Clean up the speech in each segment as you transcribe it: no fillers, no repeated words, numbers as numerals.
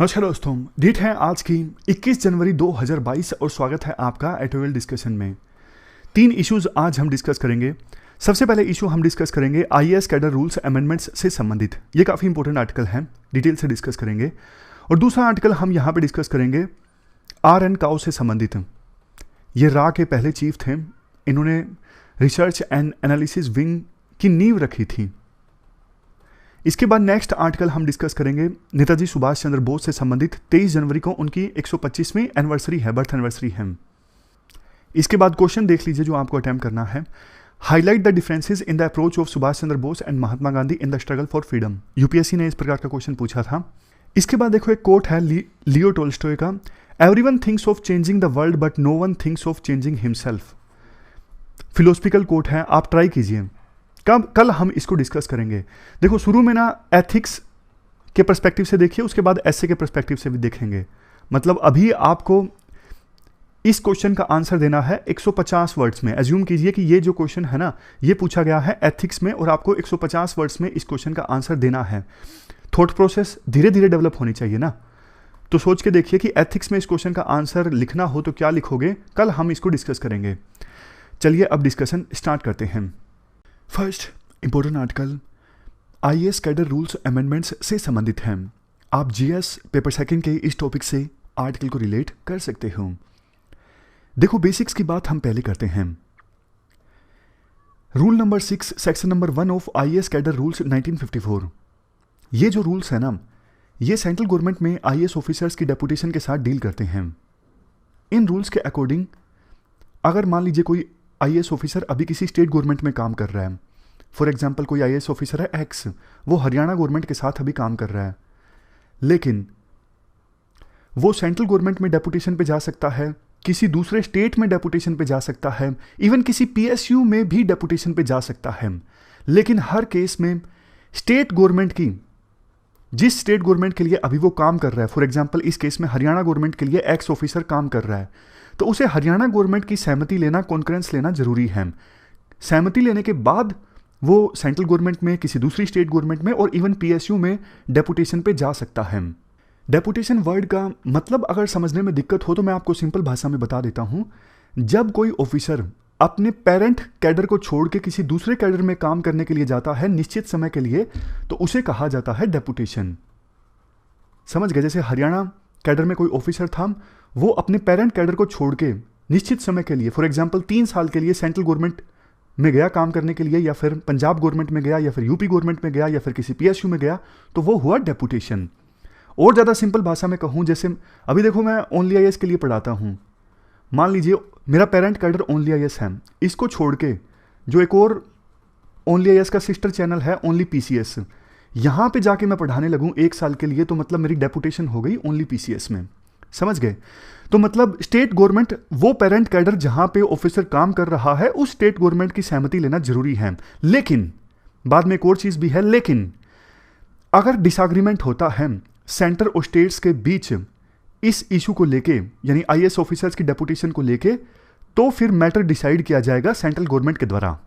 नमस्कार दोस्तों, डेट है आज की 21 जनवरी 2022 और स्वागत है आपका एटोवेल डिस्कशन में। 3 इश्यूज आज हम डिस्कस करेंगे। सबसे पहले इशू हम डिस्कस करेंगे आईएएस कैडर रूल्स अमेंडमेंट्स से संबंधित। ये काफ़ी इंपॉर्टेंट आर्टिकल है, डिटेल से डिस्कस करेंगे। और दूसरा आर्टिकल हम यहाँ पे डिस्कस करेंगे आर.एन. काउ से संबंधित। ये रा के पहले चीफ थे, इन्होंने रिसर्च एंड एनालिसिस विंग की नींव रखी थी। इसके बाद नेक्स्ट आर्टिकल हम डिस्कस करेंगे नेताजी सुभाष चंद्र बोस से संबंधित। 23 जनवरी को उनकी 125वीं एनिवर्सरी है, बर्थ एनिवर्सरी है। इसके बाद क्वेश्चन देख लीजिए जो आपको अटेम्प्ट करना है। Highlight the differences in the approach of Subhash Chandra Bose and Mahatma Gandhi in the struggle for freedom. UPSC ने इस प्रकार का क्वेश्चन पूछा था। इसके बाद देखो एक कोट है लियो टोल्स्टॉय का, everyone thinks of changing the world but no one thinks of changing himself. Philosophical quote है, आप ट्राई कीजिए। कल हम इसको डिस्कस करेंगे। देखो शुरू में ना एथिक्स के पर्सपेक्टिव से देखिए, उसके बाद एसे के पर्सपेक्टिव से भी देखेंगे। मतलब अभी आपको इस क्वेश्चन का आंसर देना है 150 वर्ड्स में। एज्यूम कीजिए कि ये जो क्वेश्चन है ना, ये पूछा गया है एथिक्स में और आपको 150 वर्ड्स में इस क्वेश्चन का आंसर देना है। थॉट प्रोसेस धीरे धीरे डेवलप होनी चाहिए ना, तो सोच के देखिए कि एथिक्स में इस क्वेश्चन का आंसर लिखना हो तो क्या लिखोगे। कल हम इसको डिस्कस करेंगे। चलिए अब डिस्कशन स्टार्ट करते हैं। First important article IAS cadre rules amendments से संबंधित है। आप जीएस पेपर सेकंड के इस टॉपिक से आर्टिकल को रिलेट कर सकते हो। देखो बेसिक्स की बात हम पहले करते हैं। Rule number 6 section number 1 of IAS cadre rules 1954। ये जो रूल्स है ना, ये सेंट्रल गवर्नमेंट में आईएएस ऑफिसर्स की डेपुटेशन के साथ डील करते हैं। इन रूल्स के अकॉर्डिंग अगर मान लीजिए कोई आईएएस ऑफिसर अभी किसी स्टेट गवर्नमेंट में काम कर रहा है, फॉर एग्जांपल कोई आईएएस ऑफिसर है एक्स, वो हरियाणा गवर्नमेंट के साथ अभी काम कर रहा है, लेकिन वो सेंट्रल गवर्नमेंट में डेपुटेशन पे जा सकता है, किसी दूसरे स्टेट में डेपुटेशन पे जा सकता है, इवन किसी पीएसयू में भी डेपुटेशन पे जा सकता है। लेकिन हर केस में स्टेट गवर्नमेंट की, जिस स्टेट गवर्नमेंट के लिए अभी वो काम कर रहा है, फॉर एग्जाम्पल इस केस में हरियाणा गवर्नमेंट के लिए एक्स ऑफिसर काम कर रहा है, तो उसे हरियाणा गवर्नमेंट की सहमति लेना, कॉन्करेंस लेना जरूरी है। सहमति लेने के बाद वो सेंट्रल गवर्नमेंट में, किसी दूसरी स्टेट गवर्नमेंट में और इवन पीएसयू में डेपुटेशन पे जा सकता है। डेपुटेशन वर्ड का मतलब अगर समझने में दिक्कत हो तो मैं आपको सिंपल भाषा में बता देता हूं। जब कोई ऑफिसर अपने पेरेंट कैडर को छोड़ के किसी दूसरे कैडर में काम करने के लिए जाता है निश्चित समय के लिए, तो उसे कहा जाता है डेपुटेशन। समझ गए? जैसे हरियाणा कैडर में कोई ऑफिसर था, वो अपने पेरेंट कैडर को छोड़ के निश्चित समय के लिए, फॉर एग्जांपल 3 साल के लिए सेंट्रल गवर्नमेंट में गया काम करने के लिए, या फिर पंजाब गवर्नमेंट में गया, या फिर यूपी गवर्नमेंट में गया, या फिर किसी पीएसयू में गया, तो वो हुआ डेपुटेशन। और ज़्यादा सिंपल भाषा में कहूँ, जैसे अभी देखो मैं ओनली आईएएस के लिए पढ़ाता हूँ। मान लीजिए मेरा पेरेंट कैडर ओनली आईएएस है, इसको छोड़ के जो एक और ओनली आईएएस का सिस्टर चैनल है ओनली पीसीएस, यहाँ पे जाके मैं पढ़ाने लगूँ 1 साल के लिए, तो मतलब मेरी डेपुटेशन हो गई ओनली पीसीएस में। समझ गए? तो मतलब स्टेट गवर्नमेंट, वो पेरेंट कैडर जहां पे ऑफिसर काम कर रहा है, उस स्टेट गवर्नमेंट की सहमति लेना जरूरी है। लेकिन बाद में एक और चीज भी है, लेकिन अगर डिसएग्रीमेंट होता है सेंटर और स्टेट्स के बीच इस इशू को लेके, यानी आईएएस ऑफिसर्स की डेपुटेशन को लेके, तो फिर मैटर डिसाइड किया जाएगा सेंट्रल गवर्नमेंट के द्वारा।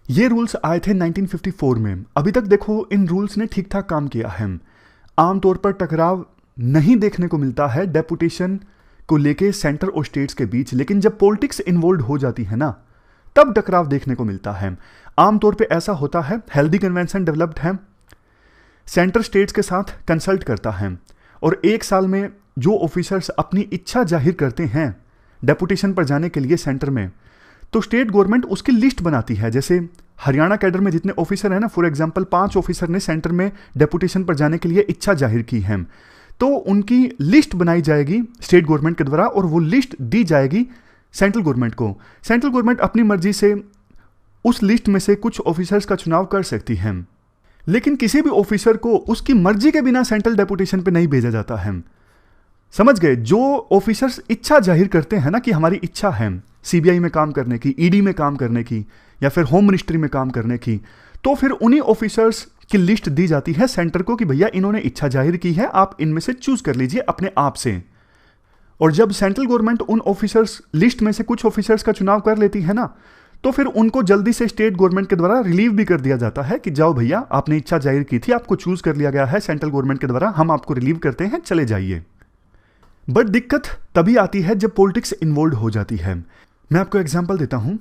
ये रूल्स आए थे 1954 में। अभी तक देखो इन रूल्स ने ठीक ठाक काम किया है। आमतौर पर टकराव नहीं देखने को मिलता है डेपुटेशन को लेके सेंटर और स्टेट्स के बीच, लेकिन जब पॉलिटिक्स इन्वॉल्व हो जाती है ना, तब टकराव देखने को मिलता है। आमतौर पे ऐसा होता है, हेल्दी कन्वेंशन डेवलप्ड है, सेंटर स्टेट्स के साथ कंसल्ट करता है, और 1 साल में जो ऑफिसर्स अपनी इच्छा जाहिर करते हैं डेपुटेशन पर जाने के लिए सेंटर में, तो स्टेट गवर्नमेंट उसकी लिस्ट बनाती है। जैसे हरियाणा कैडर में जितने ऑफिसर हैं ना, फॉर एग्जाम्पल 5 ऑफिसर ने सेंटर में डेपुटेशन पर जाने के लिए इच्छा जाहिर की है, तो उनकी लिस्ट बनाई जाएगी स्टेट गवर्नमेंट के द्वारा, और वो लिस्ट दी जाएगी सेंट्रल गवर्नमेंट को। सेंट्रल गवर्नमेंट अपनी मर्जी से उस लिस्ट में से कुछ ऑफिसर्स का चुनाव कर सकती है, लेकिन किसी भी ऑफिसर को उसकी मर्जी के बिना सेंट्रल डेपुटेशन पे नहीं भेजा जाता है। समझ गए? जो ऑफिसर्स इच्छा जाहिर करते हैं ना कि हमारी इच्छा है सीबीआई में काम करने की, ईडी में काम करने की, या फिर होम मिनिस्ट्री में काम करने की, तो फिर उन्हीं ऑफिसर्स की लिस्ट दी जाती है सेंटर को कि भैया इन्होंने इच्छा जाहिर की है, आप इनमें से चूज कर लीजिए अपने आप से। और जब सेंट्रल गवर्नमेंट उन ऑफिसर्स लिस्ट में से कुछ ऑफिसर्स का चुनाव कर लेती है ना, तो फिर उनको जल्दी से स्टेट गवर्नमेंट के द्वारा रिलीव भी कर दिया जाता है कि जाओ भैया, आपने इच्छा जाहिर की थी, आपको चूज कर लिया गया है सेंट्रल गवर्नमेंट के द्वारा, हम आपको रिलीव करते हैं, चले जाइए। बट दिक्कत तभी आती है जब पॉलिटिक्स इन्वॉल्व हो जाती है। मैं आपको एग्जांपल देता हूं।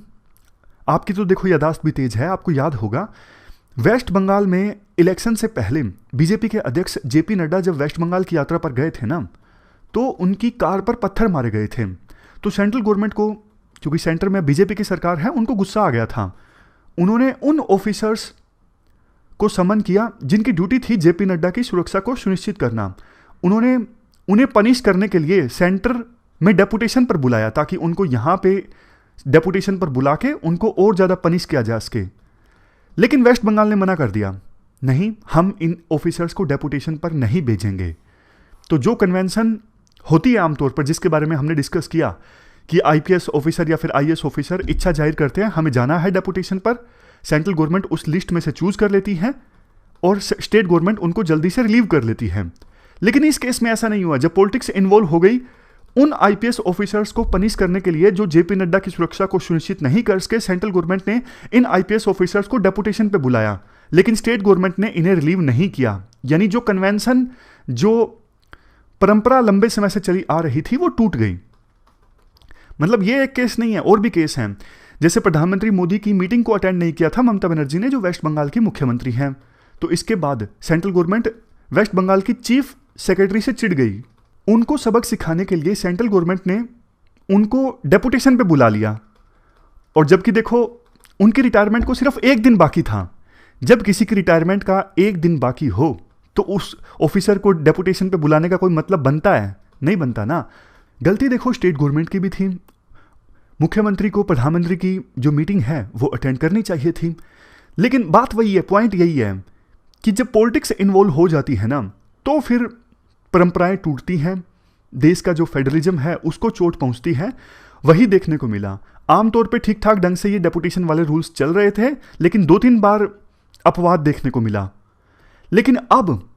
आपकी तो देखो याददाश्त भी तेज है, आपको याद होगा वेस्ट बंगाल में इलेक्शन से पहले बीजेपी के अध्यक्ष जेपी नड्डा जब वेस्ट बंगाल की यात्रा पर गए थे ना, तो उनकी कार पर पत्थर मारे गए थे। तो सेंट्रल गवर्नमेंट को, क्योंकि सेंटर में बीजेपी की सरकार है, उनको गुस्सा आ गया था। उन्होंने उन ऑफिसर्स को समन किया जिनकी ड्यूटी थी जेपी नड्डा की सुरक्षा को सुनिश्चित करना। उन्होंने उन्हें पनिश करने के लिए सेंटर में डेपुटेशन पर बुलाया, ताकि उनको यहाँ पे डेपुटेशन पर बुला के उनको और ज़्यादा पनिश किया जा सके। लेकिन वेस्ट बंगाल ने मना कर दिया, नहीं, हम इन ऑफिसर्स को डेपुटेशन पर नहीं भेजेंगे। तो जो कन्वेंशन होती है आमतौर पर, जिसके बारे में हमने डिस्कस किया कि आईपीएस ऑफिसर या फिर आईएएस ऑफिसर इच्छा जाहिर करते हैं हमें जाना है डेपुटेशन पर, सेंट्रल गवर्नमेंट उस लिस्ट में से चूज कर लेती है और स्टेट गवर्नमेंट उनको जल्दी से रिलीव कर लेती है। लेकिन इस केस में ऐसा नहीं हुआ। जब पॉलिटिक्स इन्वॉल्व हो गई, उन आईपीएस ऑफिसर्स को पनिश करने के लिए जो जेपी नड्डा की सुरक्षा को सुनिश्चित नहीं कर सके, सेंट्रल गवर्नमेंट ने इन आईपीएस ऑफिसर्स को डेपुटेशन पे बुलाया, लेकिन स्टेट गवर्नमेंट ने इन्हें रिलीव नहीं किया। यानी जो कन्वेंशन, जो परंपरा लंबे समय से चली आ रही थी, वो टूट गई। मतलब ये एक केस नहीं है, और भी केस हैं। जैसे प्रधानमंत्री मोदी की मीटिंग को अटेंड नहीं किया था ममता बनर्जी ने, जो वेस्ट बंगाल की मुख्यमंत्री हैं, तो इसके बाद सेंट्रल गवर्नमेंट वेस्ट बंगाल की चीफ सेक्रेटरी से चिढ़ गई। उनको सबक सिखाने के लिए सेंट्रल गवर्नमेंट ने उनको डेपुटेशन पे बुला लिया। और जबकि देखो उनकी रिटायरमेंट को सिर्फ एक दिन बाकी था। जब किसी की रिटायरमेंट का एक दिन बाकी हो तो उस ऑफिसर को डेपुटेशन पे बुलाने का कोई मतलब बनता है? नहीं बनता ना। गलती देखो स्टेट गवर्नमेंट की भी थी। मुख्यमंत्री को प्रधानमंत्री की जो मीटिंग है वो अटेंड करनी चाहिए थी। लेकिन बात वही है, पॉइंट यही है कि जब पॉलिटिक्स इन्वॉल्व हो जाती है ना, तो फिर परंपराएं टूटती हैं, देश का जो फेडरलिज्म है उसको चोट पहुंचती है। वही देखने को मिला। आमतौर पे ठीक ठाक ढंग से ये डेपुटेशन वाले रूल्स चल रहे थे, लेकिन 2-3 बार अपवाद देखने को मिला। लेकिन अब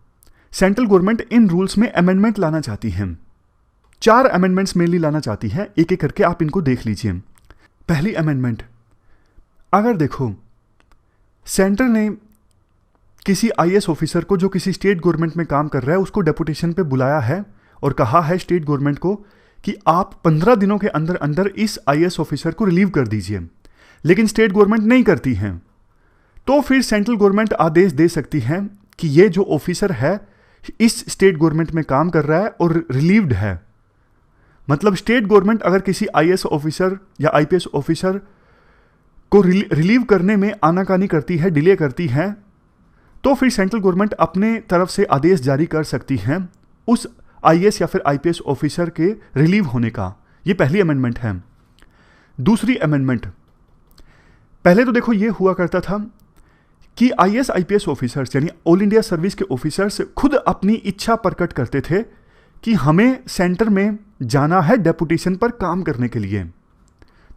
सेंट्रल गवर्नमेंट इन रूल्स में अमेंडमेंट लाना चाहती है। 4 अमेंडमेंट्स मेनली लाना चाहती है। एक एक करके आप इनको देख लीजिए। पहली अमेंडमेंट, अगर देखो सेंटर ने किसी आईएएस ऑफिसर को जो किसी स्टेट गवर्नमेंट में काम कर रहा है उसको डेपुटेशन पे बुलाया है और कहा है स्टेट गवर्नमेंट को कि आप 15 दिनों के अंदर अंदर इस आईएएस ऑफिसर को रिलीव कर दीजिए, लेकिन स्टेट गवर्नमेंट नहीं करती है, तो फिर सेंट्रल गवर्नमेंट आदेश दे सकती है कि ये जो ऑफिसर है इस स्टेट गवर्नमेंट में काम कर रहा है और रिलीव्ड है। मतलब स्टेट गवर्नमेंट अगर किसी आईएएस ऑफिसर या आईपीएस ऑफिसर को रिलीव करने में आनाकानी करती है, डिले करती है, तो फिर सेंट्रल गवर्नमेंट अपने तरफ से आदेश जारी कर सकती है उस आईएएस या फिर आईपीएस ऑफिसर के रिलीव होने का। ये पहली अमेंडमेंट है। दूसरी अमेंडमेंट, पहले तो देखो ये हुआ करता था कि आईएएस आईपीएस ऑफिसर्स यानी ऑल इंडिया सर्विस के ऑफिसर्स खुद अपनी इच्छा प्रकट करते थे कि हमें सेंटर में जाना है डेपुटेशन पर काम करने के लिए।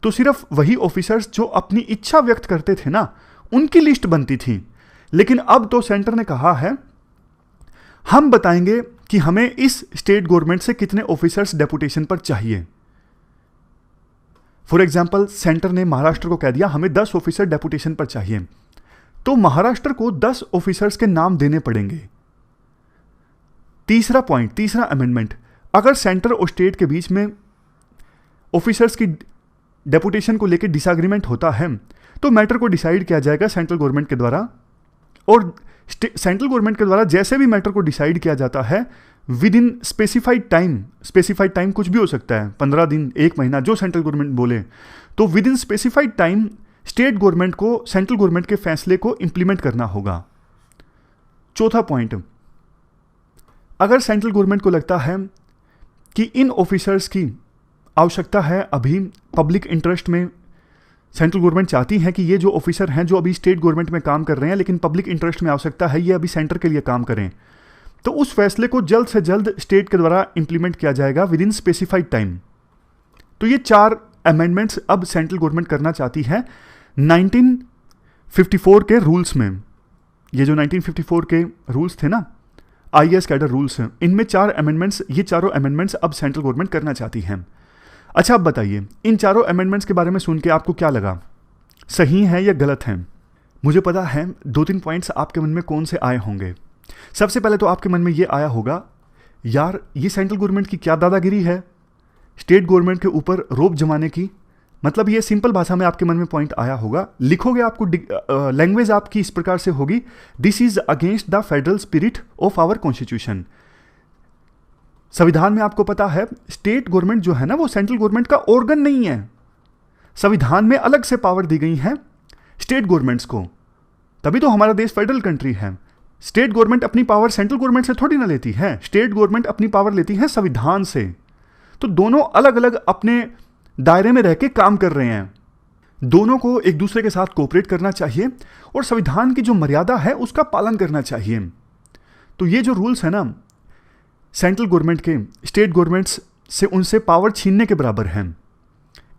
तो सिर्फ वही ऑफिसर्स जो अपनी इच्छा व्यक्त करते थे ना, उनकी लिस्ट बनती थी। लेकिन अब तो सेंटर ने कहा है हम बताएंगे कि हमें इस स्टेट गवर्नमेंट से कितने ऑफिसर्स डेपुटेशन पर चाहिए। फॉर एग्जांपल सेंटर ने महाराष्ट्र को कह दिया हमें 10 ऑफिसर डेपुटेशन पर चाहिए, तो महाराष्ट्र को 10 ऑफिसर्स के नाम देने पड़ेंगे। तीसरा पॉइंट, तीसरा अमेंडमेंट, अगर सेंटर और स्टेट के बीच में ऑफिसर्स की डेपुटेशन को लेकर डिसएग्रीमेंट होता है तो मैटर को डिसाइड किया जाएगा सेंट्रल गवर्नमेंट के द्वारा। और सेंट्रल गवर्नमेंट के द्वारा जैसे भी मैटर को डिसाइड किया जाता है विद इन स्पेसिफाइड टाइम कुछ भी हो सकता है, 15 दिन, 1 महीना, जो सेंट्रल गवर्नमेंट बोले, तो with in specified time state government को सेंट्रल गवर्नमेंट के फैसले को इंप्लीमेंट करना होगा। चौथा पॉइंट, अगर सेंट्रल गवर्नमेंट को लगता है कि इन ऑफिसर्स की आवश्यकता है, अभी पब्लिक इंटरेस्ट में सेंट्रल गवर्नमेंट चाहती है कि ये जो ऑफिसर हैं जो अभी स्टेट गवर्नमेंट में काम कर रहे हैं लेकिन पब्लिक इंटरेस्ट में आवश्यकता है ये अभी सेंटर के लिए काम करें, तो उस फैसले को जल्द से जल्द स्टेट के द्वारा इंप्लीमेंट किया जाएगा विद इन स्पेसिफाइड टाइम। तो ये 4 अमेंडमेंट्स अब सेंट्रल गवर्नमेंट करना चाहती है 1954 के रूल्स में। ये जो 1954 के रूल्स थे ना, आईएएस कैडर रूल्स हैं, इनमें 4 अमेंडमेंट्स, ये चारों अमेंडमेंट्स अब सेंट्रल गवर्नमेंट करना चाहती है। अच्छा अब बताइए इन चारों अमेंडमेंट्स के बारे में सुन के आपको क्या लगा? सही हैं या गलत हैं। मुझे पता है 2-3 पॉइंट्स आपके मन में कौन से आए होंगे। सबसे पहले तो आपके मन में ये आया होगा, यार ये सेंट्रल गवर्नमेंट की क्या दादागिरी है स्टेट गवर्नमेंट के ऊपर रोब जमाने की। मतलब ये सिंपल भाषा में आपके मन में पॉइंट आया होगा। लिखोगे आपको लैंग्वेज आपकी इस प्रकार से होगी, this is against the federal spirit of our constitution. संविधान में आपको पता है स्टेट गवर्नमेंट जो है ना वो सेंट्रल गवर्नमेंट का ऑर्गन नहीं है। संविधान में अलग से पावर दी गई है स्टेट गवर्नमेंट्स को, तभी तो हमारा देश फेडरल कंट्री है। स्टेट गवर्नमेंट अपनी पावर सेंट्रल गवर्नमेंट से थोड़ी ना लेती है, स्टेट गवर्नमेंट अपनी पावर लेती है संविधान से। तो दोनों अलग अलग अपने दायरे में रह के काम कर रहे हैं, दोनों को एक दूसरे के साथ कोऑपरेट करना चाहिए और संविधान की जो मर्यादा है उसका पालन करना चाहिए। तो ये जो रूल्स है ना सेंट्रल गवर्नमेंट के स्टेट गवर्नमेंट्स से उनसे पावर छीनने के बराबर हैं।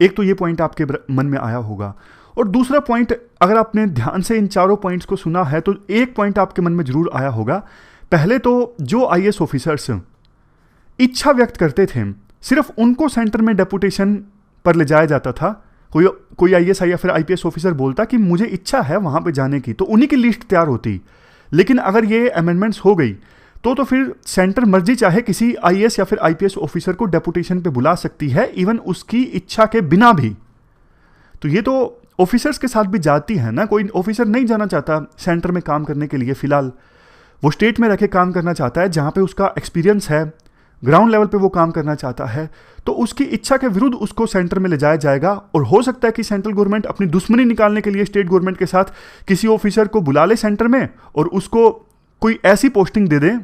एक तो ये पॉइंट आपके मन में आया होगा। और दूसरा पॉइंट, अगर आपने ध्यान से इन चारों पॉइंट्स को सुना है तो एक पॉइंट आपके मन में जरूर आया होगा। पहले तो जो आईएएस ऑफिसर्स इच्छा व्यक्त करते थे सिर्फ उनको सेंटर में डेपुटेशन पर ले जाया जाता था। कोई आईएएस या फिर आईपीएस ऑफिसर बोलता कि मुझे इच्छा है वहां पे जाने की, तो उन्हीं की लिस्ट तैयार होती। लेकिन अगर ये अमेंडमेंट्स हो गई तो फिर सेंटर मर्जी चाहे किसी आईएएस या फिर आईपीएस ऑफिसर को डेपुटेशन पे बुला सकती है, इवन उसकी इच्छा के बिना भी। तो ये तो ऑफिसर्स के साथ भी जाती है ना। कोई ऑफिसर नहीं जाना चाहता सेंटर में काम करने के लिए, फिलहाल वो स्टेट में रह के काम करना चाहता है जहाँ पे उसका एक्सपीरियंस है, ग्राउंड लेवल पे वो काम करना चाहता है। तो उसकी इच्छा के विरुद्ध उसको सेंटर में ले जाया जाएगा। और हो सकता है कि सेंट्रल गवर्नमेंट अपनी दुश्मनी निकालने के लिए स्टेट गवर्नमेंट के साथ किसी ऑफिसर को बुला ले सेंटर में और उसको कोई ऐसी पोस्टिंग दे दे।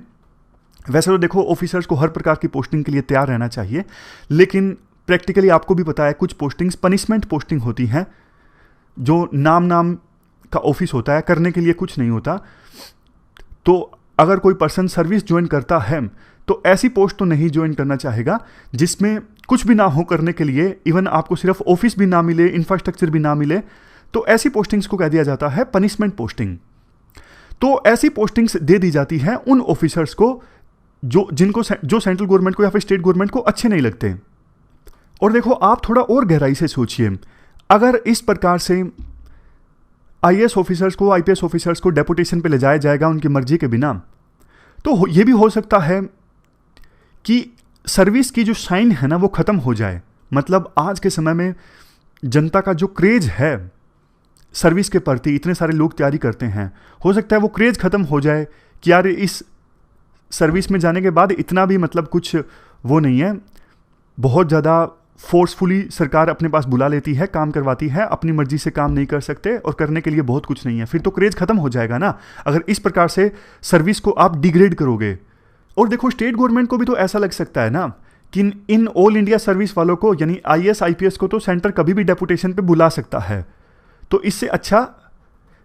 वैसे तो देखो ऑफिसर्स को हर प्रकार की पोस्टिंग के लिए तैयार रहना चाहिए, लेकिन प्रैक्टिकली आपको भी पता है कुछ पोस्टिंग्स पनिशमेंट पोस्टिंग होती हैं, जो नाम का ऑफिस होता है, करने के लिए कुछ नहीं होता। तो अगर कोई पर्सन सर्विस ज्वाइन करता है तो ऐसी पोस्ट तो नहीं ज्वाइन करना चाहेगा जिसमें कुछ भी ना हो करने के लिए, इवन आपको सिर्फ ऑफिस भी ना मिले, इंफ्रास्ट्रक्चर भी ना मिले। तो ऐसी पोस्टिंग्स को कह दिया जाता है पनिशमेंट पोस्टिंग। तो ऐसी पोस्टिंग्स दे दी जाती हैं उन ऑफिसर्स को जो सेंट्रल गवर्नमेंट को या फिर स्टेट गवर्नमेंट को अच्छे नहीं लगते। और देखो आप थोड़ा और गहराई से सोचिए, अगर इस प्रकार से आईएएस ऑफिसर्स को आईपीएस ऑफिसर्स को डेपुटेशन पे ले जाया जाएगा उनकी मर्जी के बिना, तो ये भी हो सकता है कि सर्विस की जो शाइन है ना वो खत्म हो जाए। मतलब आज के समय में जनता का जो क्रेज है सर्विस के प्रति, इतने सारे लोग तैयारी करते हैं, हो सकता है वो क्रेज खत्म हो जाए कि यार इस सर्विस में जाने के बाद इतना भी मतलब कुछ वो नहीं है, बहुत ज़्यादा फोर्सफुली सरकार अपने पास बुला लेती है, काम करवाती है, अपनी मर्जी से काम नहीं कर सकते और करने के लिए बहुत कुछ नहीं है। फिर तो क्रेज खत्म हो जाएगा ना अगर इस प्रकार से सर्विस को आप डिग्रेड करोगे। और देखो स्टेट गवर्नमेंट को भी तो ऐसा लग सकता है ना कि इन ऑल इंडिया सर्विस वालों को यानी आईएएस आईपीएस को तो सेंटर कभी भी डेपुटेशन पे बुला सकता है। तो इससे अच्छा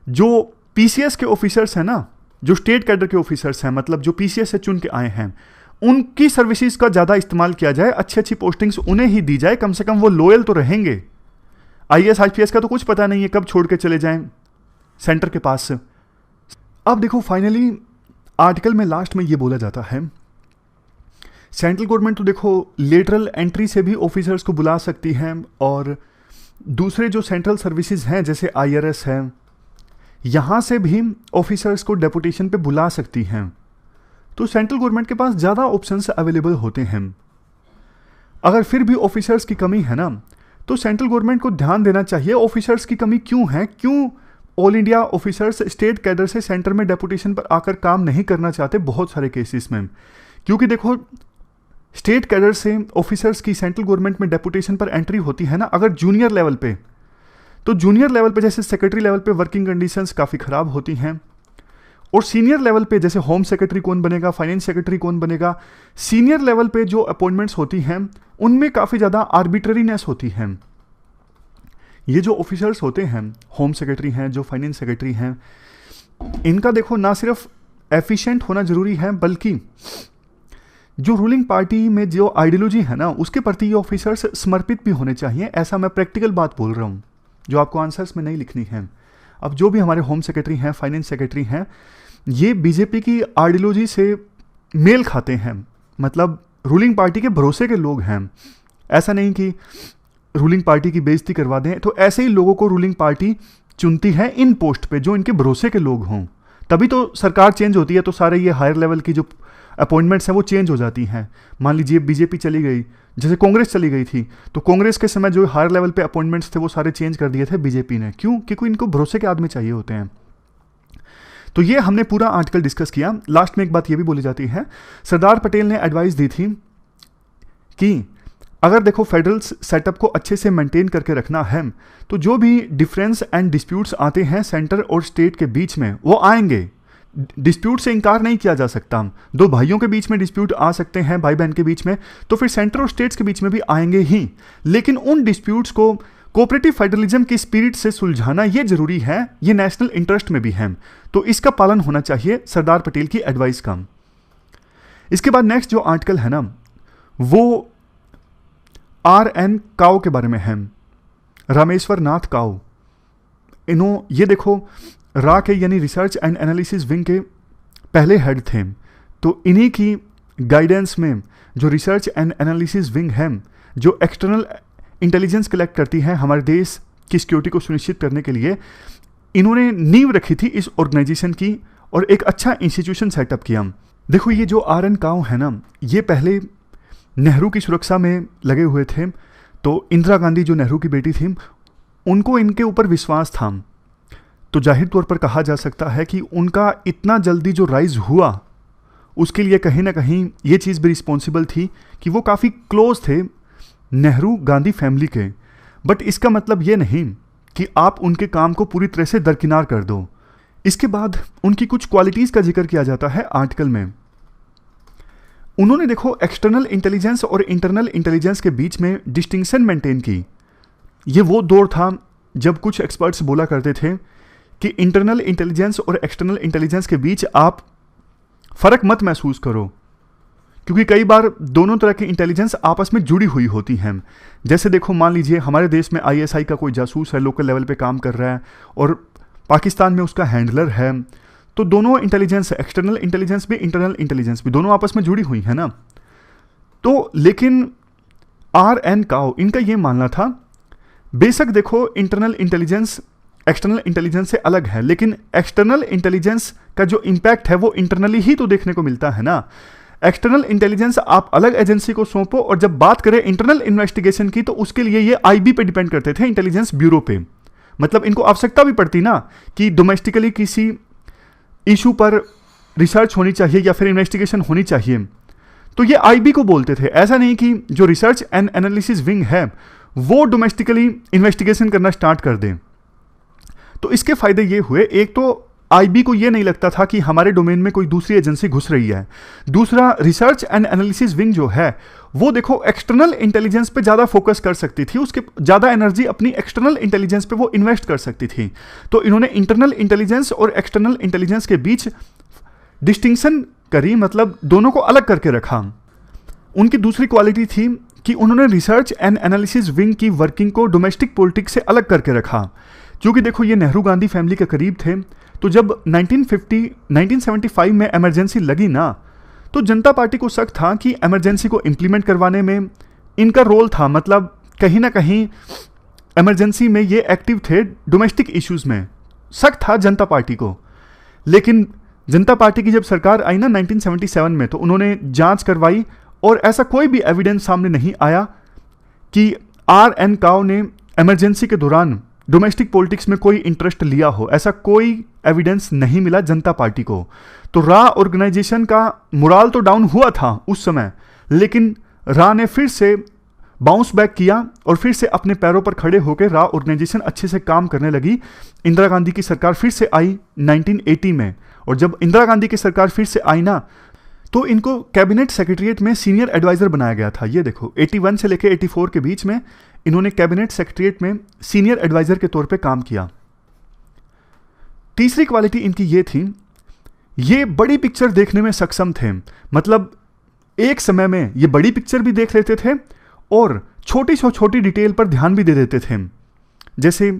जो पीसीएस के ऑफिसर्स हैं ना, जो स्टेट कैडर के ऑफिसर्स हैं, मतलब जो पीसीएस से चुन के आए हैं, उनकी सर्विसेज का ज़्यादा इस्तेमाल किया जाए, अच्छी अच्छी पोस्टिंग्स उन्हें ही दी जाए, कम से कम वो लॉयल तो रहेंगे। आईएएस आईपीएस का तो कुछ पता नहीं है कब छोड़ के चले जाएं सेंटर के पास। अब देखो फाइनली आर्टिकल में लास्ट में ये बोला जाता है सेंट्रल गवर्नमेंट तो देखो लेटरल एंट्री से भी ऑफिसर्स को बुला सकती है और दूसरे जो सेंट्रल सर्विसेज हैं जैसे आईआरएस है, यहाँ से भी ऑफिसर्स को डेपुटेशन पे बुला सकती हैं। तो सेंट्रल गवर्नमेंट के पास ज़्यादा ऑप्शंस अवेलेबल होते हैं। अगर फिर भी ऑफिसर्स की कमी है ना तो सेंट्रल गवर्नमेंट को ध्यान देना चाहिए ऑफिसर्स की कमी क्यों है, क्यों all India officers state cadre से सेंटर में डेपुटेशन पर आकर काम नहीं करना चाहते बहुत सारे केसेस में। क्योंकि देखो स्टेट कैडर से ऑफिसर्स की सेंट्रल गवर्नमेंट में डेपुटेशन पर एंट्री होती है ना अगर जूनियर लेवल पे, तो जूनियर लेवल पे जैसे सेक्रेटरी लेवल पे वर्किंग कंडीशंस काफ़ी ख़राब होती हैं। और सीनियर लेवल पे जैसे होम सेक्रेटरी कौन बनेगा, फाइनेंस सेक्रेटरी कौन बनेगा, सीनियर लेवल पे जो अपॉइंटमेंट्स होती हैं उनमें काफ़ी ज़्यादा आर्बिट्ररीनेस होती है। ये जो ऑफिसर्स होते हैं, होम सेक्रेटरी हैं, जो फाइनेंस सेक्रेटरी हैं, इनका देखो ना सिर्फ एफिशिएंट होना ज़रूरी है बल्कि जो रूलिंग पार्टी में जो आइडियोलॉजी है ना उसके प्रति ये ऑफिसर्स समर्पित भी होने चाहिए। ऐसा मैं प्रैक्टिकल बात बोल रहा हूँ जो आपको आंसर्स में नहीं लिखनी है। अब जो भी हमारे होम सेक्रेटरी हैं, फाइनेंस सेक्रेटरी हैं, ये बीजेपी की आइडियोलॉजी से मेल खाते हैं, मतलब रूलिंग पार्टी के भरोसे के लोग हैं। ऐसा नहीं कि रूलिंग पार्टी की बेइज्जती करवा दें, तो ऐसे ही लोगों को रूलिंग पार्टी चुनती है इन पोस्ट पे जो इनके भरोसे के लोग हों। तभी तो सरकार चेंज होती है, तो सारे ये हायर लेवल की जो अपॉइंटमेंट्स हैं वो चेंज हो जाती हैं। मान लीजिए बीजेपी चली गई, जैसे कांग्रेस चली गई थी, तो कांग्रेस के समय जो हायर लेवल पे अपॉइंटमेंट्स थे वो सारे चेंज कर दिए थे बीजेपी ने। क्यों? क्योंकि इनको भरोसे के आदमी चाहिए होते हैं। तो ये हमने पूरा आर्टिकल डिस्कस किया। लास्ट में एक बात ये भी बोली जाती है, सरदार पटेल ने एडवाइस दी थी कि अगर देखो फेडरल सेटअप को अच्छे से मेंटेन करके रखना है, तो जो भी डिफरेंस एंड डिस्प्यूट्स आते हैं सेंटर और स्टेट के बीच में वो आएंगे। डिस्प्यूट से इनकार नहीं किया जा सकता। दो भाइयों के बीच में डिस्प्यूट आ सकते हैं, भाई बहन के बीच में, तो फिर सेंटर और स्टेट्स के बीच में भी आएंगे ही। लेकिन उन डिस्प्यूट्स को कोऑपरेटिव फेडरलिज्म की स्पिरिट से सुलझाना ये जरूरी है, ये नेशनल इंटरेस्ट में भी है, तो इसका पालन होना चाहिए सरदार पटेल की एडवाइस का। इसके बाद नेक्स्ट जो आर्टिकल है ना, वो RN काओ के बारे में है, रामेश्वर नाथ काओ। ये देखो रा के यानी रिसर्च एंड एनालिसिस विंग के पहले हेड थे, तो इन्हीं की गाइडेंस में जो रिसर्च एंड एनालिसिस विंग है, जो एक्सटर्नल इंटेलिजेंस कलेक्ट करती है हमारे देश की सिक्योरिटी को सुनिश्चित करने के लिए, इन्होंने नींव रखी थी इस ऑर्गेनाइजेशन की और एक अच्छा इंस्टीट्यूशन सेटअप किया। देखो ये जो RN काओ है ना, ये पहले नेहरू की सुरक्षा में लगे हुए थे, तो इंदिरा गांधी जो नेहरू की बेटी थी, उनको इनके ऊपर विश्वास था, तो जाहिर तौर पर कहा जा सकता है कि उनका इतना जल्दी जो राइज हुआ उसके लिए कहीं ना कहीं ये चीज़ भी रिस्पॉन्सिबल थी कि वो काफ़ी क्लोज थे नेहरू गांधी फैमिली के। बट इसका मतलब ये नहीं कि आप उनके काम को पूरी तरह से दरकिनार कर दो। इसके बाद उनकी कुछ क्वालिटीज़ का जिक्र किया जाता है आर्टिकल में। उन्होंने देखो एक्सटर्नल इंटेलिजेंस और इंटरनल इंटेलिजेंस के बीच में डिस्टिंक्शन मेंटेन की। ये वो दौर था जब कुछ एक्सपर्ट्स बोला करते थे कि इंटरनल इंटेलिजेंस और एक्सटर्नल इंटेलिजेंस के बीच आप फर्क मत महसूस करो, क्योंकि कई बार दोनों तरह की इंटेलिजेंस आपस में जुड़ी हुई होती हैं। जैसे देखो मान लीजिए हमारे देश में ISI का कोई जासूस है, लोकल लेवल पे काम कर रहा है, और पाकिस्तान में उसका हैंडलर है, तो दोनों इंटेलिजेंस, एक्सटर्नल इंटेलिजेंस भी इंटरनल इंटेलिजेंस भी, दोनों आपस में जुड़ी हुई है ना। तो लेकिन RN काओ इनका ये मानना था, बेशक देखो इंटरनल इंटेलिजेंस एक्सटर्नल इंटेलिजेंस से अलग है, लेकिन एक्सटर्नल इंटेलिजेंस का जो इम्पैक्ट है वो इंटरनली ही तो देखने को मिलता है ना। एक्सटर्नल इंटेलिजेंस आप अलग एजेंसी को सौंपो, और जब बात करें इंटरनल इन्वेस्टिगेशन की, तो उसके लिए ये IB पे डिपेंड करते थे, इंटेलिजेंस ब्यूरो पे। मतलब इनको आवश्यकता भी पड़ती ना कि डोमेस्टिकली किसी इशू पर रिसर्च होनी चाहिए या फिर इन्वेस्टिगेशन होनी चाहिए, तो ये IB को बोलते थे। ऐसा नहीं कि जो रिसर्च एंड एनालिसिस विंग है वो डोमेस्टिकली इन्वेस्टिगेशन करना स्टार्ट कर दें। तो इसके फायदे ये हुए, एक तो IB को ये नहीं लगता था कि हमारे डोमेन में कोई दूसरी एजेंसी घुस रही है। दूसरा, रिसर्च एंड एनालिसिस विंग जो है वो देखो एक्सटर्नल इंटेलिजेंस पे ज़्यादा फोकस कर सकती थी, उसके ज़्यादा एनर्जी अपनी एक्सटर्नल इंटेलिजेंस पे वो इन्वेस्ट कर सकती थी। तो इन्होंने इंटरनल इंटेलिजेंस और एक्सटर्नल इंटेलिजेंस के बीच डिस्टिंक्शन करी, मतलब दोनों को अलग करके रखा। उनकी दूसरी क्वालिटी थी कि उन्होंने रिसर्च एंड एनालिसिस विंग की वर्किंग को डोमेस्टिक पॉलिटिक्स से अलग करके रखा। क्योंकि देखो ये नेहरू गांधी फैमिली के करीब थे, तो जब 1975 में इमरजेंसी लगी ना, तो जनता पार्टी को शक था कि इमरजेंसी को इम्प्लीमेंट करवाने में इनका रोल था। मतलब कहीं ना कहीं इमरजेंसी में ये एक्टिव थे, डोमेस्टिक इश्यूज में शक था जनता पार्टी को। लेकिन जनता पार्टी की जब सरकार आई ना 1977 में, तो उन्होंने जांच करवाई और ऐसा कोई भी एविडेंस सामने नहीं आया कि RN काओ ने इमरजेंसी के दौरान डोमेस्टिक पॉलिटिक्स में कोई इंटरेस्ट लिया हो। ऐसा कोई एविडेंस नहीं मिला जनता पार्टी को। तो रा ऑर्गेनाइजेशन का मोराल तो डाउन हुआ था उस समय, लेकिन रा ने फिर से बाउंस बैक किया और फिर से अपने पैरों पर खड़े होकर रा ऑर्गेनाइजेशन अच्छे से काम करने लगी। इंदिरा गांधी की सरकार फिर से आई 1980 में, और जब इंदिरा गांधी की सरकार फिर से आई ना, तो इनको कैबिनेट सेक्रेटरीट में सीनियर एडवाइजर बनाया गया था। ये देखो 81 से लेकर 84 के बीच में इन्होंने कैबिनेट सेक्रेटरीट में सीनियर एडवाइजर के तौर पे काम किया। तीसरी क्वालिटी इनकी ये थी, ये बड़ी पिक्चर देखने में सक्षम थे। मतलब एक समय में ये बड़ी पिक्चर भी देख लेते थे और छोटी से छोटी डिटेल पर ध्यान भी दे देते थे। जैसे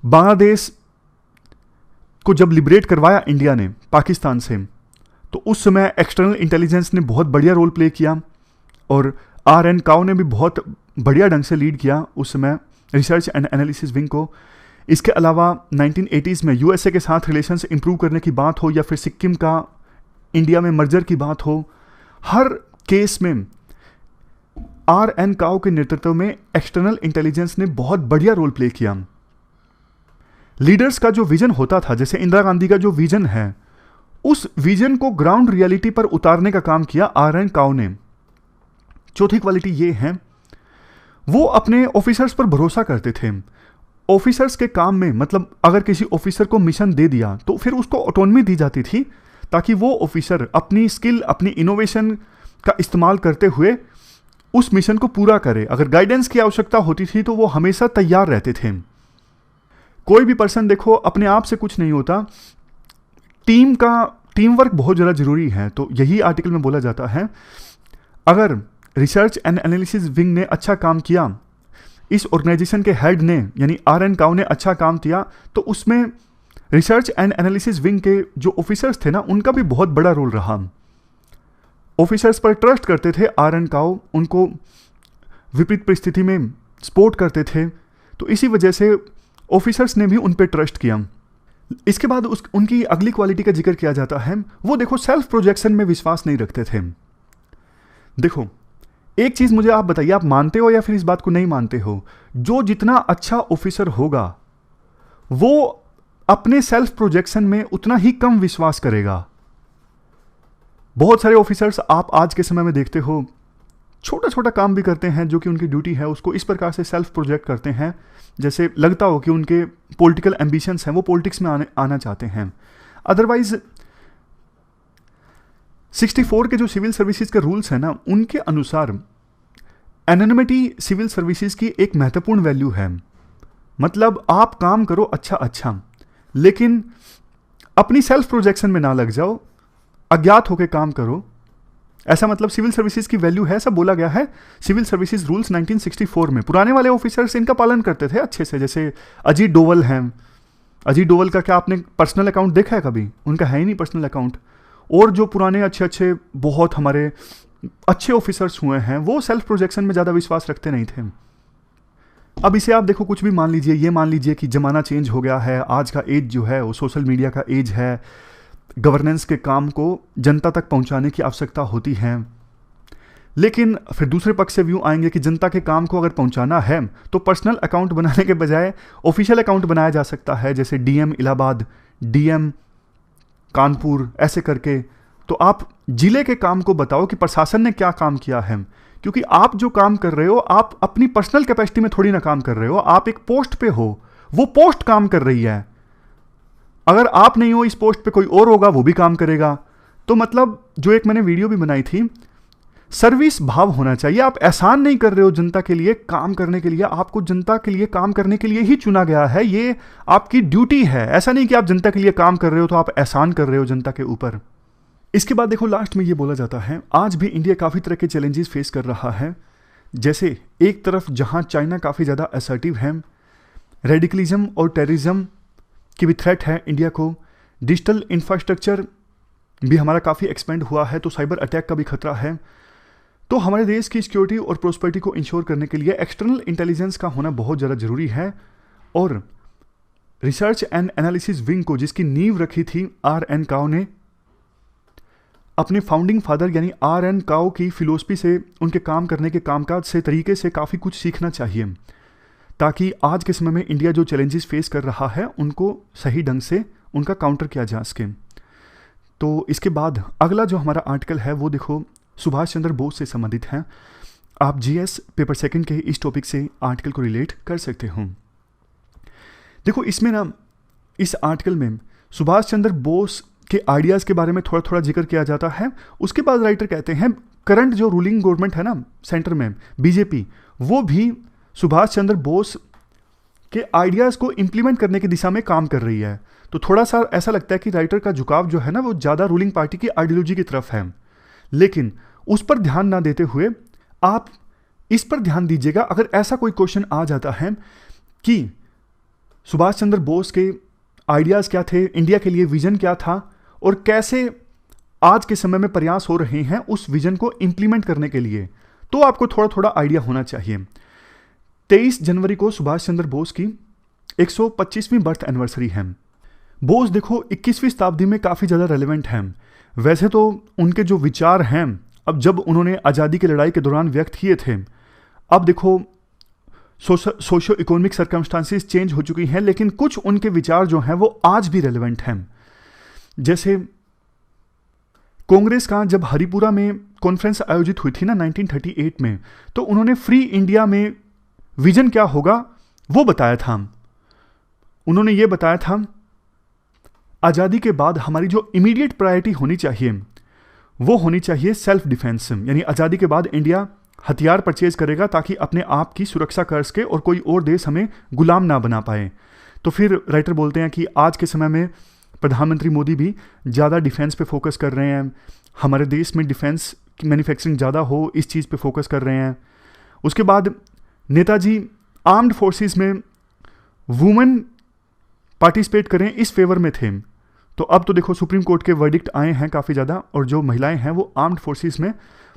बांग्लादेश को जब लिबरेट करवाया इंडिया ने पाकिस्तान से, तो उस समय एक्सटर्नल इंटेलिजेंस ने बहुत बढ़िया रोल प्ले किया और RN काओ ने भी बहुत बढ़िया ढंग से लीड किया उस समय रिसर्च एंड एनालिसिस विंग को। इसके अलावा 1980s में यूएसए के साथ रिलेशंस इंप्रूव करने की बात हो या फिर सिक्किम का इंडिया में मर्जर की बात हो, हर केस में RN काओ के नेतृत्व में एक्सटर्नल इंटेलिजेंस ने बहुत बढ़िया रोल प्ले किया। लीडर्स का जो विजन होता था, जैसे इंदिरा गांधी का जो विजन है, उस विजन को ग्राउंड रियलिटी पर उतारने का काम किया RN काओ ने। चौथी क्वालिटी ये है, वो अपने ऑफिसर्स पर भरोसा करते थे। ऑफिसर्स के काम में, मतलब अगर किसी ऑफिसर को मिशन दे दिया तो फिर उसको ऑटोनॉमी दी जाती थी ताकि वो ऑफिसर अपनी स्किल, अपनी इनोवेशन का इस्तेमाल करते हुए उस मिशन को पूरा करे। अगर गाइडेंस की आवश्यकता होती थी तो वो हमेशा तैयार रहते थे। कोई भी पर्सन देखो अपने आप से कुछ नहीं होता, टीम वर्क बहुत ज़्यादा जरूरी है। तो यही आर्टिकल में बोला जाता है, अगर रिसर्च एंड एनालिसिस विंग ने अच्छा काम किया, इस ऑर्गेनाइजेशन के हेड ने यानी RN काओ ने अच्छा काम किया, तो उसमें रिसर्च एंड एनालिसिस विंग के जो ऑफिसर्स थे ना, उनका भी बहुत बड़ा रोल रहा। ऑफिसर्स पर ट्रस्ट करते थे RN काओ, उनको विपरीत परिस्थिति में सपोर्ट करते थे, तो इसी वजह से ऑफिसर्स ने भी उन पर ट्रस्ट किया। इसके बाद उनकी अगली क्वालिटी का जिक्र किया जाता है, वो देखो सेल्फ प्रोजेक्शन में विश्वास नहीं रखते थे। देखो एक चीज मुझे आप बताइए, आप मानते हो या फिर इस बात को नहीं मानते हो, जो जितना अच्छा ऑफिसर होगा वो अपने सेल्फ प्रोजेक्शन में उतना ही कम विश्वास करेगा। बहुत सारे ऑफिसर्स आप आज के समय में देखते हो, छोटा छोटा काम भी करते हैं जो कि उनकी ड्यूटी है, उसको इस प्रकार से सेल्फ प्रोजेक्ट करते हैं जैसे लगता हो कि उनके पॉलिटिकल एम्बिशंस हैं, वो पॉलिटिक्स में आना चाहते हैं। अदरवाइज 64 के जो सिविल सर्विसेज के रूल्स हैं ना, उनके अनुसार एनोनिमिटी सिविल सर्विसेज की एक महत्वपूर्ण वैल्यू है। मतलब आप काम करो अच्छा, लेकिन अपनी सेल्फ प्रोजेक्शन में ना लग जाओ, अज्ञात होकर काम करो। ऐसा मतलब सिविल सर्विसेज की वैल्यू है, ऐसा बोला गया है सिविल सर्विसेज रूल्स 1964 में। पुराने वाले ऑफिसर्स इनका पालन करते थे अच्छे से, जैसे अजीत डोवल हैं। अजीत डोवल का क्या आपने पर्सनल अकाउंट देखा है कभी? उनका है ही नहीं पर्सनल अकाउंट। और जो पुराने अच्छे बहुत हमारे अच्छे ऑफिसर्स हुए हैं, वो सेल्फ प्रोजेक्शन में ज़्यादा विश्वास रखते नहीं थे। अब इसे आप देखो, कुछ भी मान लीजिए, ये मान लीजिए कि ज़माना चेंज हो गया है, आज का एज जो है वो सोशल मीडिया का एज है, गवर्नेंस के काम को जनता तक पहुंचाने की आवश्यकता होती है। लेकिन फिर दूसरे पक्ष से व्यू आएंगे कि जनता के काम को अगर पहुंचाना है तो पर्सनल अकाउंट बनाने के बजाय ऑफिशियल अकाउंट बनाया जा सकता है, जैसे DM इलाहाबाद, DM कानपुर, ऐसे करके। तो आप जिले के काम को बताओ कि प्रशासन ने क्या काम किया है, क्योंकि आप जो काम कर रहे हो आप अपनी पर्सनल कैपेसिटी में थोड़ी ना काम कर रहे हो, आप एक पोस्ट पे हो, वो पोस्ट काम कर रही है। अगर आप नहीं हो इस पोस्ट पे, कोई और होगा, वो भी काम करेगा। तो मतलब जो एक मैंने वीडियो भी बनाई थी, सर्विस भाव होना चाहिए। आप एहसान नहीं कर रहे हो जनता के लिए काम करने के लिए, आपको जनता के लिए काम करने के लिए ही चुना गया है, ये आपकी ड्यूटी है। ऐसा नहीं कि आप जनता के लिए काम कर रहे हो तो आप एहसान कर रहे हो जनता के ऊपर। इसके बाद देखो लास्ट में ये बोला जाता है, आज भी इंडिया काफ़ी तरह के चैलेंजेस फेस कर रहा है। जैसे एक तरफ जहां चाइना काफ़ी ज़्यादा असर्टिव है, रेडिकलिज्म और टेररिज्म की भी थ्रेट है इंडिया को, डिजिटल इंफ्रास्ट्रक्चर भी हमारा काफ़ी एक्सपेंड हुआ है, तो साइबर अटैक का भी खतरा है। तो हमारे देश की सिक्योरिटी और प्रोस्पेरिटी को इंश्योर करने के लिए एक्सटर्नल इंटेलिजेंस का होना बहुत ज़्यादा ज़रूरी है। और रिसर्च एंड एनालिसिस विंग को, जिसकी नींव रखी थी RN काओ ने, अपने फाउंडिंग फादर यानी RN काओ की फिलोसफी से, उनके काम करने के कामकाज से, तरीके से काफ़ी कुछ सीखना चाहिए, ताकि आज के समय में इंडिया जो चैलेंजेस फेस कर रहा है उनको सही ढंग से उनका काउंटर किया जा सके। तो इसके बाद अगला जो हमारा आर्टिकल है वो देखो सुभाष चंद्र बोस से संबंधित है। आप GS पेपर सेकंड के इस टॉपिक से आर्टिकल को रिलेट कर सकते हो। देखो इसमें ना, इस आर्टिकल में सुभाष चंद्र बोस के आइडियाज़ के बारे में थोड़ा थोड़ा जिक्र किया जाता है। उसके बाद राइटर कहते हैं करंट जो रूलिंग गवर्नमेंट है ना सेंटर में, BJP, वो भी सुभाष चंद्र बोस के आइडियाज़ को इम्प्लीमेंट करने की दिशा में काम कर रही है। तो थोड़ा सा ऐसा लगता है कि राइटर का झुकाव जो है ना वो ज़्यादा रूलिंग पार्टी की आइडियोलॉजी की तरफ है। लेकिन उस पर ध्यान ना देते हुए आप इस पर ध्यान दीजिएगा, अगर ऐसा कोई क्वेश्चन आ जाता है कि सुभाष चंद्र बोस के आइडियाज़ क्या थे, इंडिया के लिए विजन क्या था, और कैसे आज के समय में प्रयास हो रहे हैं उस विजन को इंप्लीमेंट करने के लिए, तो आपको थोड़ा थोड़ा आइडिया होना चाहिए। 23 जनवरी को सुभाष चंद्र बोस की 125वीं बर्थ एनिवर्सरी है। बोस देखो 21वीं शताब्दी में काफ़ी ज़्यादा रेलेवेंट हैं। वैसे तो उनके जो विचार हैं, अब जब उन्होंने आज़ादी की लड़ाई के दौरान व्यक्त किए थे, अब देखो सोशो इकोनॉमिक सर्कमस्टांसिस चेंज हो चुकी हैं, लेकिन कुछ उनके विचार जो हैं वो आज भी रेलेवेंट हैं। जैसे कांग्रेस का जब हरिपुरा में कॉन्फ्रेंस आयोजित हुई थी ना 1938 में, तो उन्होंने फ्री इंडिया में विजन क्या होगा वो बताया था। उन्होंने ये बताया था आज़ादी के बाद हमारी जो इमीडिएट प्रायोरिटी होनी चाहिए वो होनी चाहिए सेल्फ डिफेंस, यानी आज़ादी के बाद इंडिया हथियार परचेज करेगा ताकि अपने आप की सुरक्षा कर सके और कोई और देश हमें गुलाम ना बना पाए। तो फिर राइटर बोलते हैं कि आज के समय में प्रधानमंत्री मोदी भी ज़्यादा डिफेंस पे फोकस कर रहे हैं, हमारे देश में डिफेंस की मैन्युफैक्चरिंग ज़्यादा हो, इस चीज़ पे फोकस कर रहे हैं। उसके बाद नेताजी आर्म्ड फोर्सेस में वुमेन पार्टिसिपेट करें इस फेवर में थे। तो अब तो देखो सुप्रीम कोर्ट के वर्डिक्ट आए हैं काफ़ी ज़्यादा, और जो महिलाएं हैं वो आर्म्ड फोर्सेस में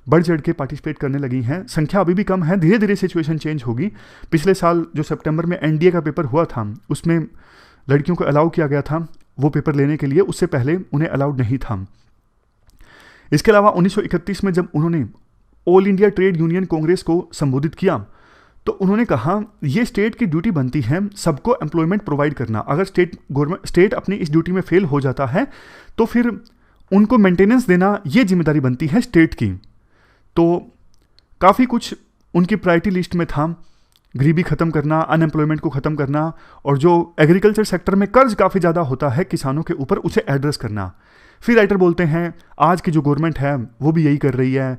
बढ़ चढ़ के पार्टिसिपेट करने लगी हैं। संख्या अभी भी कम है, धीरे धीरे सिचुएशन चेंज होगी। पिछले साल जो सितंबर में एनडीए का पेपर हुआ था उसमें लड़कियों को अलाउ किया गया था वो पेपर लेने के लिए, उससे पहले उन्हें अलाउड नहीं था। इसके अलावा 1931 में जब उन्होंने all India trade union Congress को संबोधित किया तो उन्होंने कहा ये स्टेट की ड्यूटी बनती है सबको एम्प्लॉयमेंट प्रोवाइड करना। अगर स्टेट अपनी इस ड्यूटी में फेल हो जाता है तो फिर उनको मेंटेनेंस देना ये जिम्मेदारी बनती है स्टेट की। तो काफ़ी कुछ उनकी प्रायोरिटी लिस्ट में था, गरीबी ख़त्म करना, अनएम्प्लॉयमेंट को ख़त्म करना, और जो एग्रीकल्चर सेक्टर में कर्ज काफ़ी ज़्यादा होता है किसानों के ऊपर उसे एड्रेस करना। फिर राइटर बोलते हैं आज की जो गवर्नमेंट है वो भी यही कर रही है।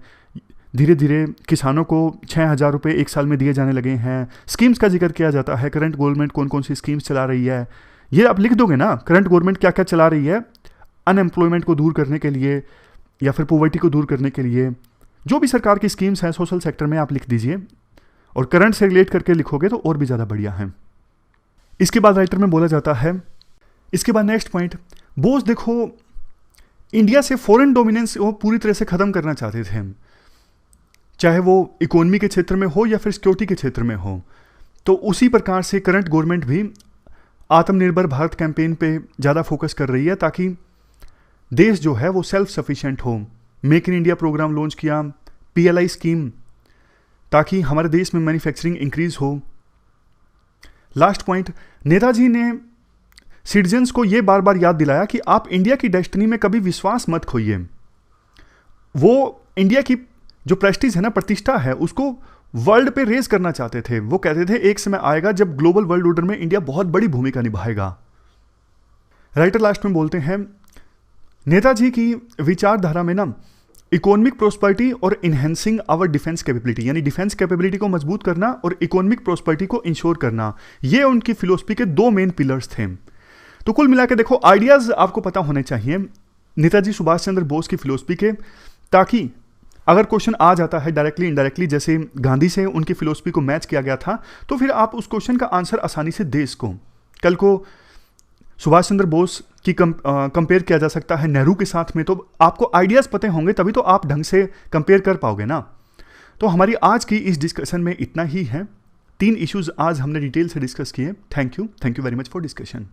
धीरे धीरे किसानों को 6,000 रुपये एक साल में दिए जाने लगे हैं। स्कीम्स का जिक्र किया जाता है, करंट गवर्नमेंट कौन कौन सी स्कीम्स चला रही है ये आप लिख दोगे ना, करंट गवर्नमेंट क्या क्या चला रही है अनएम्प्लॉयमेंट को दूर करने के लिए या फिर पॉवर्टी को दूर करने के लिए। जो भी सरकार की स्कीम्स हैं सोशल सेक्टर में आप लिख दीजिए, और करंट से रिलेट करके लिखोगे तो और भी ज़्यादा बढ़िया है। इसके बाद राइटर में बोला जाता है, इसके बाद नेक्स्ट पॉइंट, बोस देखो इंडिया से फॉरेन डोमिनेंस वो पूरी तरह से ख़त्म करना चाहते थे, चाहे वो इकोनॉमी के क्षेत्र में हो या फिर सिक्योरिटी के क्षेत्र में हो। तो उसी प्रकार से करंट गवर्नमेंट भी आत्मनिर्भर भारत कैंपेन पे ज़्यादा फोकस कर रही है ताकि देश जो है वो सेल्फ सफिशिएंट हो। Make in India program launch किया, PLI स्कीम, ताकि हमारे देश में मैन्युफैक्चरिंग इंक्रीज हो। लास्ट पॉइंट, नेताजी ने सिटीजन्स को ये बार बार याद दिलाया कि आप इंडिया की डेस्टिनी में कभी विश्वास मत खोइए। वो इंडिया की जो प्रेस्टीज है ना, प्रतिष्ठा है, उसको वर्ल्ड पे रेज करना चाहते थे। वो कहते थे एक समय आएगा जब ग्लोबल वर्ल्ड ऑर्डर में इंडिया बहुत बड़ी भूमिका निभाएगा। राइटर लास्ट में बोलते हैं नेताजी की विचारधारा में ना इकोनॉमिक प्रोस्पेरिटी और इन्हेंसिंग आवर डिफेंस कैपेबिलिटी, यानी डिफेंस कैपेबिलिटी को मजबूत करना और इकोनॉमिक प्रोस्पेरिटी को इंश्योर करना, ये उनकी फिलोसफी के दो मेन पिलर्स थे। तो कुल मिला के देखो आइडियाज आपको पता होने चाहिए नेताजी सुभाष चंद्र बोस की फिलोसफी के, ताकि अगर क्वेश्चन आ जाता है डायरेक्टली इनडायरेक्टली, जैसे गांधी से उनकी फिलोसफी को मैच किया गया था, तो फिर आप उस क्वेश्चन का आंसर आसानी से दे सको। कल को सुभाष चंद्र बोस की कंपेयर किया जा सकता है नेहरू के साथ में, तो आपको आइडियाज़ पते होंगे तभी तो आप ढंग से कंपेयर कर पाओगे ना। तो हमारी आज की इस डिस्कशन में इतना ही है। 3 इश्यूज आज हमने डिटेल से डिस्कस किए। Thank you very much for discussion.